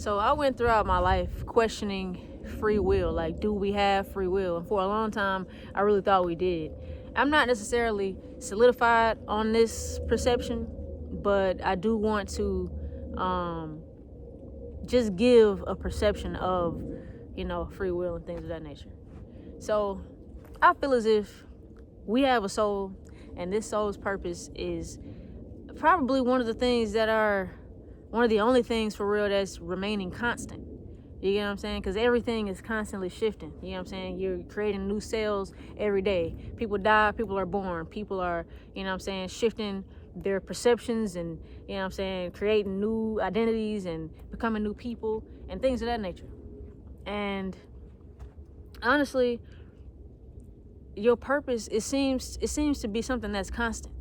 So I went throughout my life questioning free will. Like, do we have free will? And for a long time, I really thought we did. I'm not necessarily solidified on this perception, but I do want to just give a perception of, free will and things of that nature. So I feel as if we have a soul, and this soul's purpose is probably one of the only things for real that's remaining constant. You get what I'm saying? Because everything is constantly shifting. You know what I'm saying? You're creating new cells every day. People die, people are born, people are, shifting their perceptions and, creating new identities and becoming new people and things of that nature. And honestly, your purpose, it seems to be something that's constant.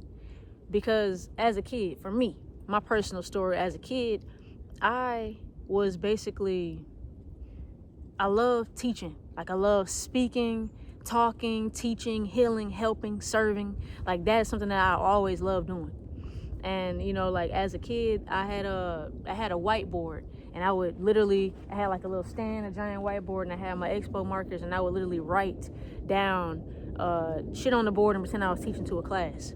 Because as a kid, for me, my personal story, as a kid, I love teaching. Like, I love speaking, talking, teaching, healing, helping, serving. Like, that is something that I always loved doing. And, as a kid, I had a whiteboard, and I had like a little stand, a giant whiteboard, and I had my expo markers, and I would literally write down shit on the board and pretend I was teaching to a class.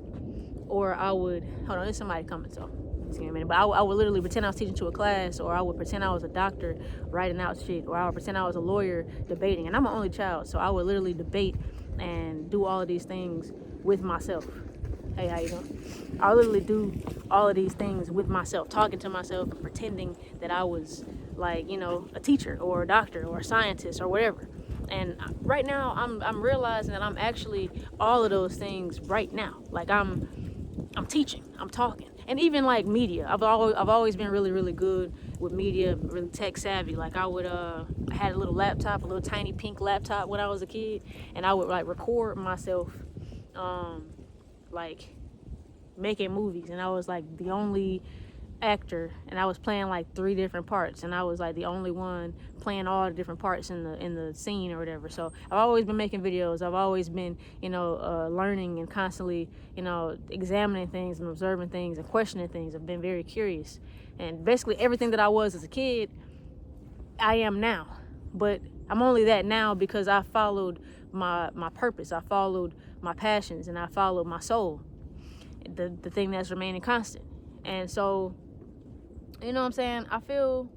Or I would, hold on, there's somebody coming, so just give me a minute. But I would literally pretend I was teaching to a class, or I would pretend I was a doctor writing out shit, or I would pretend I was a lawyer debating. And I'm an only child, so I would literally debate and do all of these things with myself. Hey, how you doing? I would literally do all of these things with myself, talking to myself, pretending that I was like, a teacher or a doctor or a scientist or whatever. And right now, I'm realizing that I'm actually all of those things right now. Like, I'm teaching, I'm talking, and even like media. I've always been really, really good with media, really tech savvy. Like, I had a little laptop, a little tiny pink laptop when I was a kid, and I would like record myself, like making movies, and I was like the only actor, and I was playing like 3 different parts, and I was like the only one playing all the different parts in the scene or whatever. So I've always been making videos. I've always been learning and constantly examining things and observing things and questioning things. I've been very curious, and basically everything that I was as a kid, I am now. But I'm only that now because I followed my purpose. I followed my passions, and I followed my soul, the thing that's remaining constant. And so, you know what I'm saying? I feel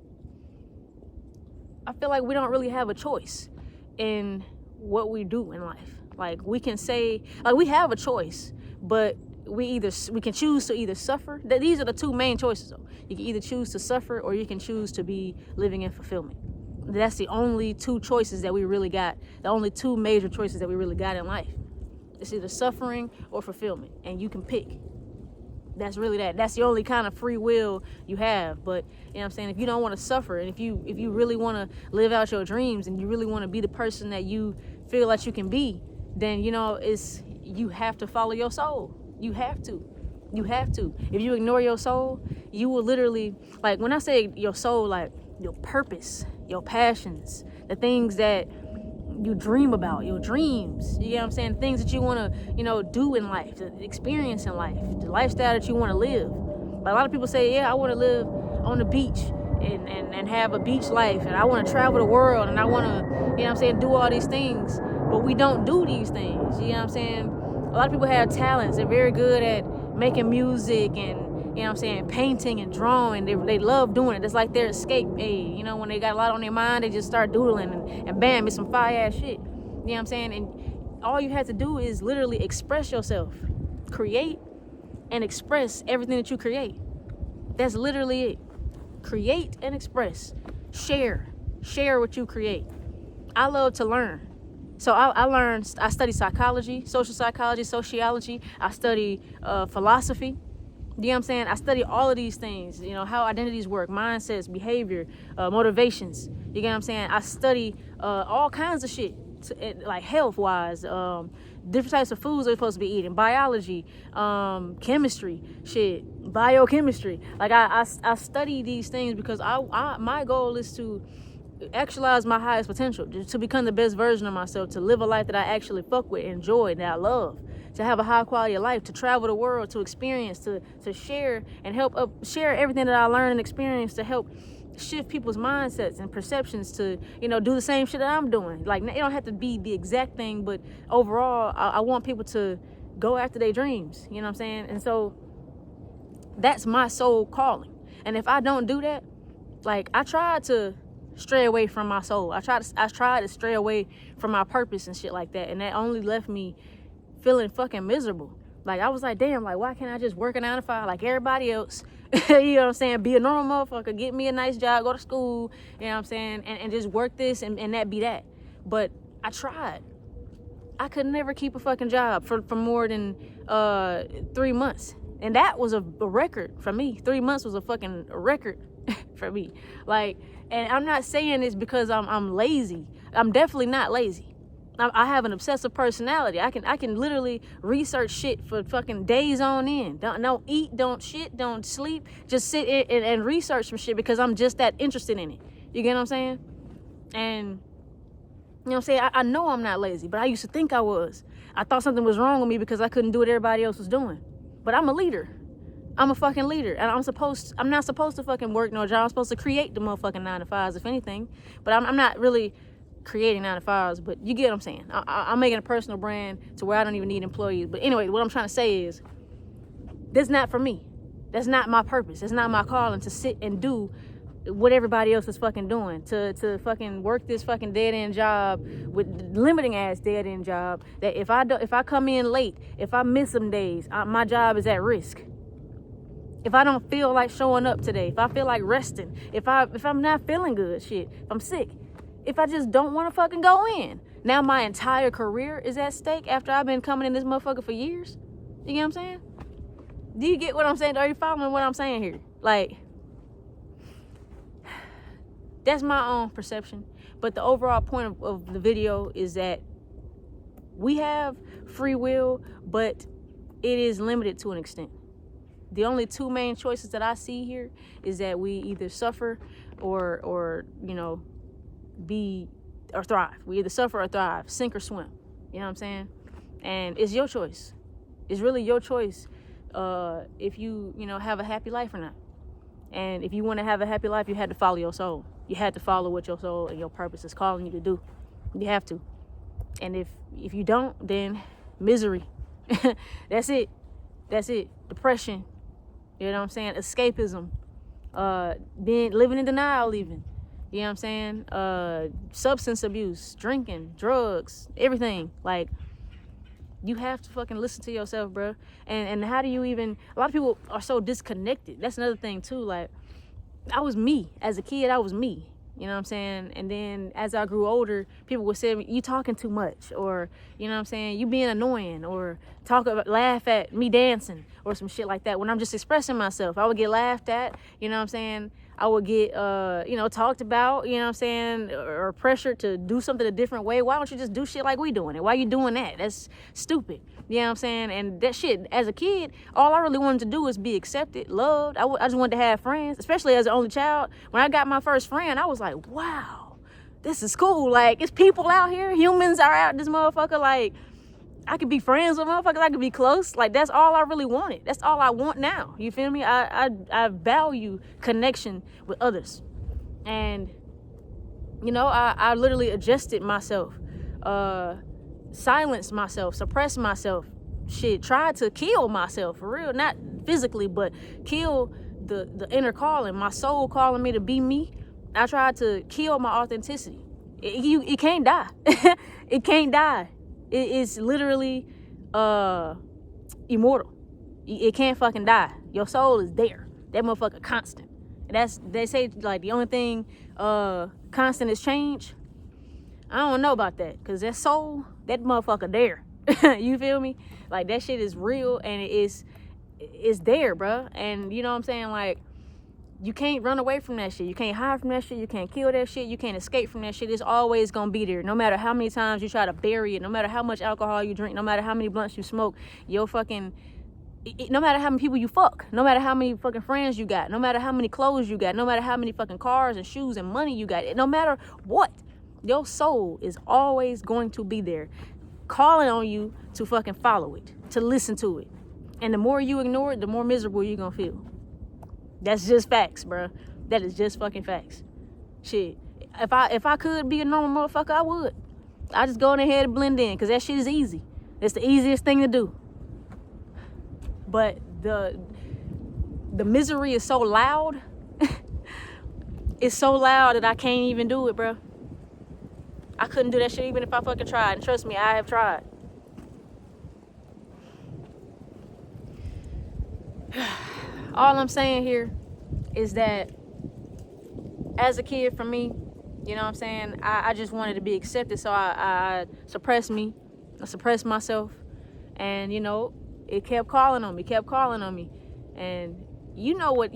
like we don't really have a choice in what we do in life. Like, we can say, like, we have a choice, but we can choose to either suffer. These are the 2 main choices, though. You can either choose to suffer, or you can choose to be living in fulfillment. That's the only 2 choices that we really got. The only 2 major choices that we really got in life. It's either suffering or fulfillment, and you can pick. That's really that. That's the only kind of free will you have. But, you know what I'm saying, if you don't want to suffer, and if you really want to live out your dreams, and you really want to be the person that you feel like you can be, then, you have to follow your soul. You have to. If you ignore your soul, you will literally, like, when I say your soul, like your purpose, your passions, the things that you dream about, your dreams, you know what I'm saying, things that you want to, do in life, the experience in life, the lifestyle that you want to live. But a lot of people say, yeah, I want to live on the beach and have a beach life, and I want to travel the world, and I want to, do all these things. But we don't do these things, you know what I'm saying? A lot of people have talents. They're very good at making music and, painting and drawing. They love doing it. It's like their escape aid. When they got a lot on their mind, they just start doodling, and bam, it's some fire ass shit. You know what I'm saying? And all you have to do is literally express yourself. Create and express everything that you create. That's literally it. Create and express. Share what you create. I love to learn. So I study psychology, social psychology, sociology. I study philosophy. You know what I'm saying? I study all of these things, how identities work, mindsets, behavior, motivations. You get what I'm saying? I study all kinds of shit, like health-wise, different types of foods they're supposed to be eating, biology, chemistry, shit, biochemistry. Like, I study these things because my goal is to actualize my highest potential, to become the best version of myself, to live a life that I actually fuck with, enjoy, that I love, to have a high quality of life, to travel the world, to experience, to share and help share everything that I learn and experience to help shift people's mindsets and perceptions to, you know, do the same shit that I'm doing. Like, it don't have to be the exact thing, but overall, I want people to go after their dreams. You know what I'm saying? And so that's my soul calling. And if I don't do that, like, I tried to stray away from my soul. I tried to stray away from my purpose and shit like that. And that only left me feeling fucking miserable. Like, I was like, damn, like, why can't I just work a 9 to 5 like everybody else? You know what I'm saying? Be a normal motherfucker, get me a nice job, go to school, you know what I'm saying? And just work this and that be that. But I tried. I could never keep a fucking job for more than 3 months. And that was a record for me. 3 months was a fucking record for me. Like, and I'm not saying this because I'm lazy. I'm definitely not lazy. I have an obsessive personality. I can literally research shit for fucking days on end. Don't eat, don't shit, don't sleep. Just sit and research some shit because I'm just that interested in it. You get what I'm saying? And, you know what I'm saying? I know I'm not lazy, but I used to think I was. I thought something was wrong with me because I couldn't do what everybody else was doing. But I'm a leader. I'm a fucking leader. And I'm not supposed to fucking work no job. I'm supposed to create the motherfucking 9 to 5s, if anything. But I'm not really creating 9 to 5s, but you get what I'm saying. I'm making a personal brand to where I don't even need employees. But anyway, what I'm trying to say is, that's not for me. That's not my purpose. That's not my calling to sit and do what everybody else is fucking doing. To fucking work this fucking dead-end job with limiting ass dead-end job that if I come in late, if I miss some days, my job is at risk. If I don't feel like showing up today, if I feel like resting, if I'm not feeling good, shit, if I'm sick, if I just don't want to fucking go in. Now my entire career is at stake after I've been coming in this motherfucker for years. You get what I'm saying? Do you get what I'm saying? Are you following what I'm saying here? Like, that's my own perception. But the overall point of the video is that we have free will, but it is limited to an extent. The only two main choices that I see here is that we either suffer or you know, thrive. We either suffer or thrive, sink or swim. You know what I'm saying? And it's your choice. It's really your choice if you know, have a happy life or not. And if you want to have a happy life, you had to follow your soul. You had to follow what your soul and your purpose is calling you to do. You have to. And if you don't, then misery. That's it. Depression. You know what I'm saying? Escapism. Living in denial even. You know what I'm saying? Substance abuse, drinking, drugs, everything. Like, you have to fucking listen to yourself, bro. And how do you even... A lot of people are so disconnected. That's another thing, too. Like, I was me. As a kid, I was me. You know what I'm saying? And then as I grew older, people would say, you talking too much. Or, you know what I'm saying? You being annoying. Or laugh at me dancing. Or some shit like that. When I'm just expressing myself, I would get laughed at. You know what I'm saying? I would get, you know, talked about, you know what I'm saying? Or pressured to do something a different way. Why don't you just do shit like we doing it? Why you doing that? That's stupid. You know what I'm saying? And that shit, as a kid, all I really wanted to do was be accepted, loved. I just wanted to have friends, especially as an only child. When I got my first friend, I was like, wow, this is cool. Like, it's people out here. Humans are out this motherfucker. Like, I could be friends with motherfuckers. I could be close. Like, that's all I really wanted. That's all I want now. You feel me? I value connection with others. And, you know, I literally adjusted myself. Silence myself, suppress myself, shit, try to kill myself for real, not physically, but kill the inner calling, my soul calling me to be me. I tried to kill my authenticity. It can't die. It can't die. It's literally immortal. It can't fucking die. Your soul is there. That motherfucker constant. And they say, like, the only thing constant is change. I don't know about that, because that soul, that motherfucker there. You feel me? Like, that shit is real, and it's there, bro. And you know what I'm saying? Like, you can't run away from that shit. You can't hide from that shit. You can't kill that shit. You can't escape from that shit. It's always gonna be there. No matter how many times you try to bury it, no matter how much alcohol you drink, no matter how many blunts you smoke, your fucking... no matter how many people you fuck, no matter how many fucking friends you got, no matter how many clothes you got, no matter how many fucking cars and shoes and money you got, no matter what, your soul is always going to be there, calling on you to fucking follow it, to listen to it. And the more you ignore it, the more miserable you're gonna feel. That's just facts, bro. That is just fucking facts. Shit. If I could be a normal motherfucker, I would. I just go in ahead and blend in, because that shit is easy. It's the easiest thing to do. But the misery is so loud. It's so loud that I can't even do it, bro. I couldn't do that shit even if I fucking tried. And trust me, I have tried. All I'm saying here is that as a kid, for me, you know what I'm saying, I just wanted to be accepted, so I suppressed me. I suppressed myself. And, you know, it kept calling on me, And you know what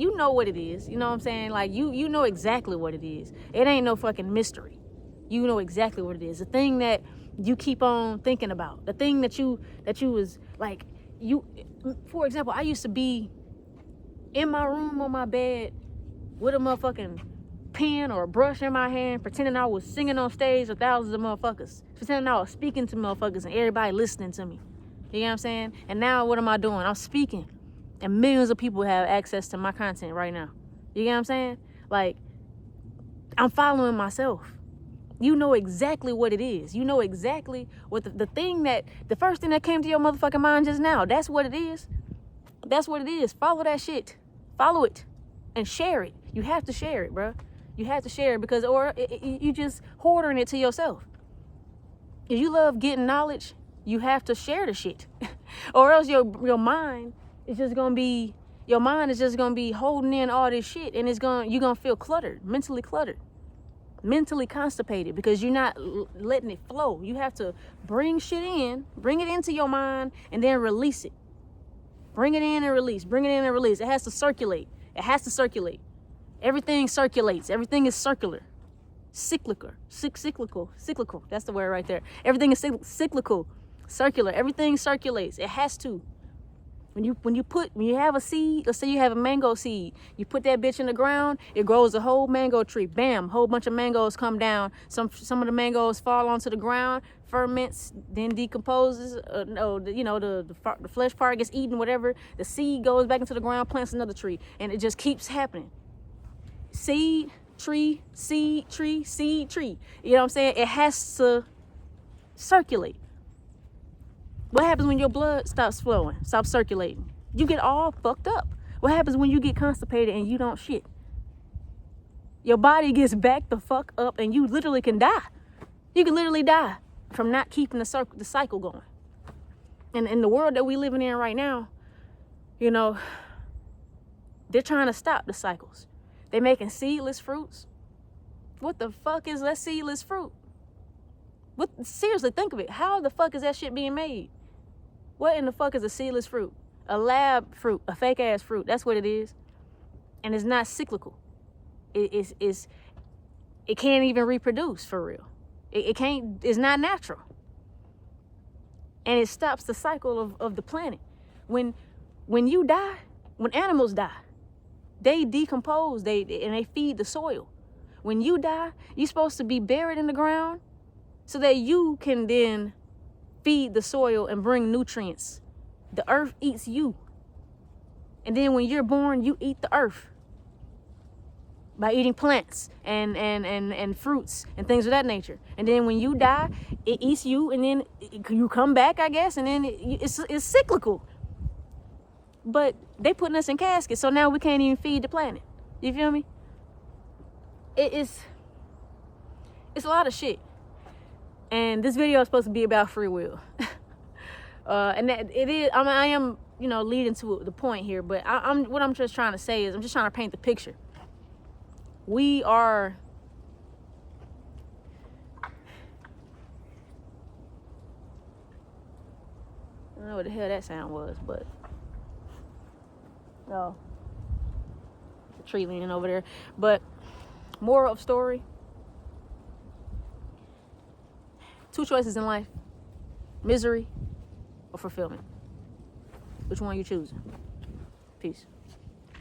it is. You know what I'm saying? Like, you know exactly what it is. It ain't no fucking mystery. You know exactly what it is. The thing that you keep on thinking about. The thing that you was like, for example, I used to be in my room on my bed with a motherfucking pen or a brush in my hand, pretending I was singing on stage with thousands of motherfuckers. Pretending I was speaking to motherfuckers and everybody listening to me. You know what I'm saying? And now what am I doing? I'm speaking. And millions of people have access to my content right now. You get what I'm saying? Like, I'm following myself. You know exactly what it is. You know exactly what the first thing that came to your motherfucking mind just now. That's what it is. That's what it is. Follow that shit. Follow it. And share it. You have to share it, bro. You have to share it, because you just hoarding it to yourself. If you love getting knowledge, you have to share the shit. Or else your mind is just gonna be holding in all this shit, and you're gonna feel cluttered, mentally constipated, because you're not letting it flow. You have to bring it into your mind, and then release it. Bring it in and release. It has to circulate. Everything circulates. Everything is circular. Cyclical. That's the word right there. Everything is cyclical. Circular. Everything circulates. It has to. When you have a seed, let's say you have a mango seed, you put that bitch in the ground, it grows a whole mango tree. Bam, whole bunch of mangoes come down. Some of the mangoes fall onto the ground, ferments, then decomposes. The flesh part gets eaten, whatever. The seed goes back into the ground, plants another tree, and it just keeps happening. Seed, tree, seed, tree, seed, tree. You know what I'm saying? It has to circulate. What happens when your blood stops flowing, stops circulating? You get all fucked up. What happens when you get constipated and you don't shit? Your body gets backed the fuck up, and you literally can die. You can literally die from not keeping the cycle going. And in the world that we living in right now, you know, they're trying to stop the cycles. They're making seedless fruits. What the fuck is that seedless fruit? Seriously, think of it. How the fuck is that shit being made? What in the fuck is a seedless fruit? A lab fruit, a fake ass fruit. That's what it is. And it's not cyclical. It can't even reproduce for real. It's not natural. And it stops the cycle of the planet. When you die, when animals die, they decompose, and they feed the soil. When you die, you're supposed to be buried in the ground so that you can then feed the soil and bring nutrients. The earth eats you. And then when you're born, you eat the earth by eating plants and fruits and things of that nature. And then when you die, it eats you, and then you come back, I guess, and then it's cyclical. But they putting us in caskets, so now we can't even feed the planet. You feel me? It's a lot of shit. And this video is supposed to be about free will. And that it is. I am, leading to the point here. But what I'm just trying to say is, I'm just trying to paint the picture. We are. I don't know what the hell that sound was, but no, the tree leaning over there. But moral of story. 2 choices in life: misery or fulfillment. Which one are you choosing? Peace.